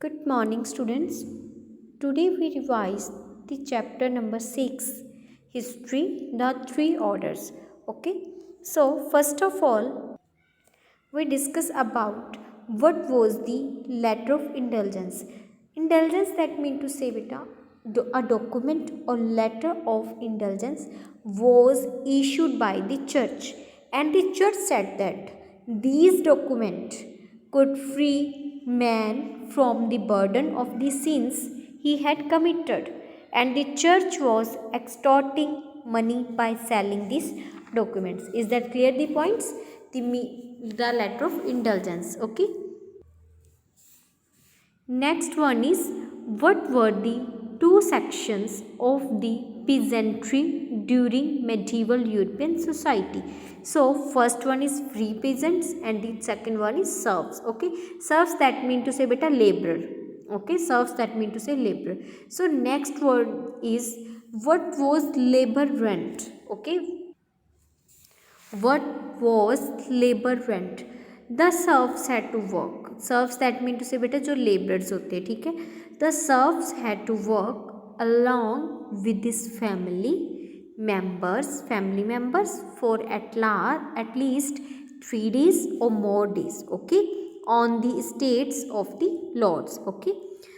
Good morning, students. Today we revise the chapter number 6, History, the three orders. Okay, so first of all, we discuss about what was the letter of indulgence. Indulgence, that mean to say beta, a document or letter of indulgence was issued by the church, and the church said that these document could free man from the burden of the sins he had committed, and the church was extorting money by selling these documents. Is that clear, the points? The letter of indulgence. Okay, next one is, what were the two sections of the peasantry during medieval European society? So first one is free peasants and the second one is serfs. Okay, serfs, that mean to say beta laborer. Okay, serfs, that mean to say laborer. So next word is, what was labor rent? Okay, what was labor rent? The serfs had to work. Serfs, that mean to say बेटा जो laborers होते हैं, ठीक है. The serfs had to work along with his family members for at least 3 days or more days. Okay, on the estates of the lords. Okay,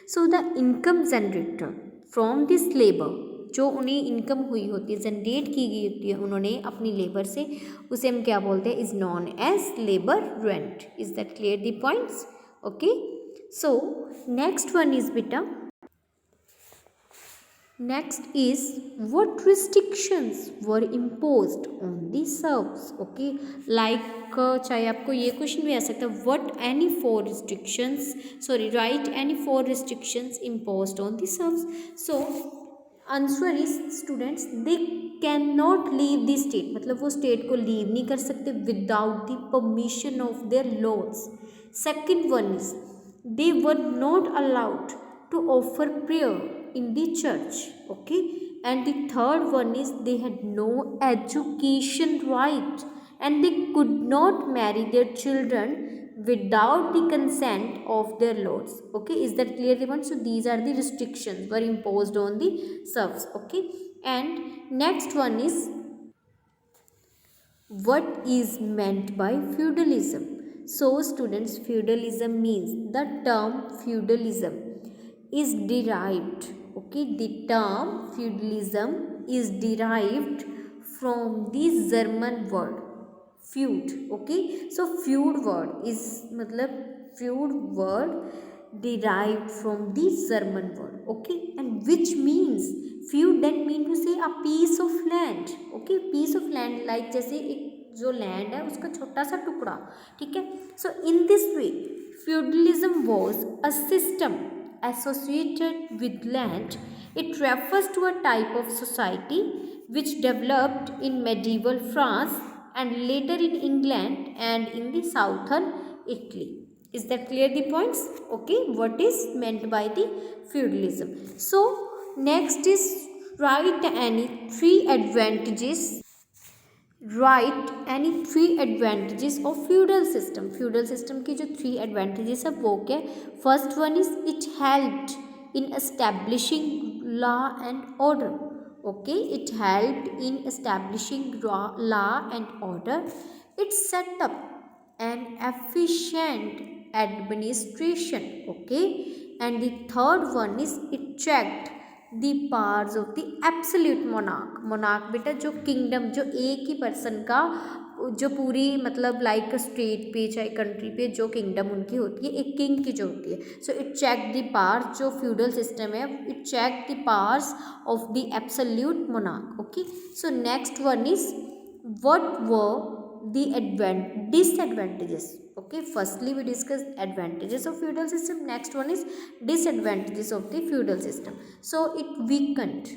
so the income generator from this labor, जो उन्हें income हुई होती है, generate की गई होती है उन्होंने अपनी लेबर से, उसे हम क्या बोलते हैं? Is non age labour rent. Is that clear, the points? Okay, so next one is बेटा, next is what restrictions were imposed on the serfs? Okay, like चाहे आपको ये क्वेश्चन भी आ सकता है, what any four restrictions, sorry, write any four restrictions imposed on the serfs. So answer is students, they can not leave the state, मतलब वो state को leave नहीं कर सकते without the permission of their lords. Second one is, they were not allowed to offer prayer in the church. Okay, and the third one is, they had no education right and they could not marry their children without the consent of their lords. Okay, is that clear, everyone? So these are the restrictions were imposed on the serfs. Okay, and next one is, what is meant by feudalism? So students, feudalism means, the term feudalism is derived, okay, the term feudalism is derived from the German word feud. Okay, so feud word is, मतलब feud word derived from the German word. Okay, and which means, feud that mean to say a piece of land. Okay, piece of land, like जैसे एक जो land है उसका छोटा सा टुकड़ा, ठीक है. So in this way feudalism was a system associated with land. It refers to a type of society which developed in medieval France and later in England and in the southern Italy. Is that clear, the points? Okay, what is meant by the feudalism? So next is, write any three advantages of feudal system. feudal system की जो 3 advantages है वो क्या? First one is, it helped in establishing law and order. Okay, it helped in establishing law and order. It set up an efficient administration. Okay, and the third one is, it checked the powers of the absolute monarch. monarch बेटा जो kingdom, जो एक ही person का, जो पूरी मतलब like state पे चाहे कंट्री पे जो किंगडम उनकी होती है, एक किंग की जो होती है. So it check the powers, जो फ्यूडल सिस्टम है, it check the powers of the absolute monarch. Okay, so next one is, what were the disadvantages. Okay, firstly we discussed advantages of feudal system. Next one is disadvantages of the feudal system. So it weakened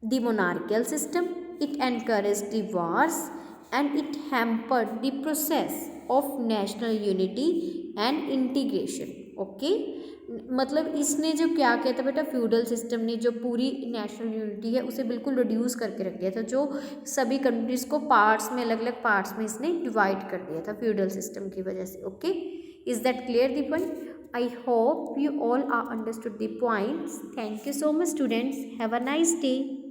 the monarchical system, it encouraged the wars, and it hampered the process of national unity and integration. Okay, मतलब इसने जो क्या किया था बेटा, feudal system ने जो पूरी नेशनल यूनिटी है उसे बिल्कुल रिड्यूस करके रख दिया था. जो सभी कंट्रीज़ को पार्ट्स में, अलग अलग पार्ट्स में इसने डिवाइड कर दिया था फ्यूडल सिस्टम की वजह से. Okay, is that clear, the point? I hope you all are understood the points. Thank you so much students. Have a nice day.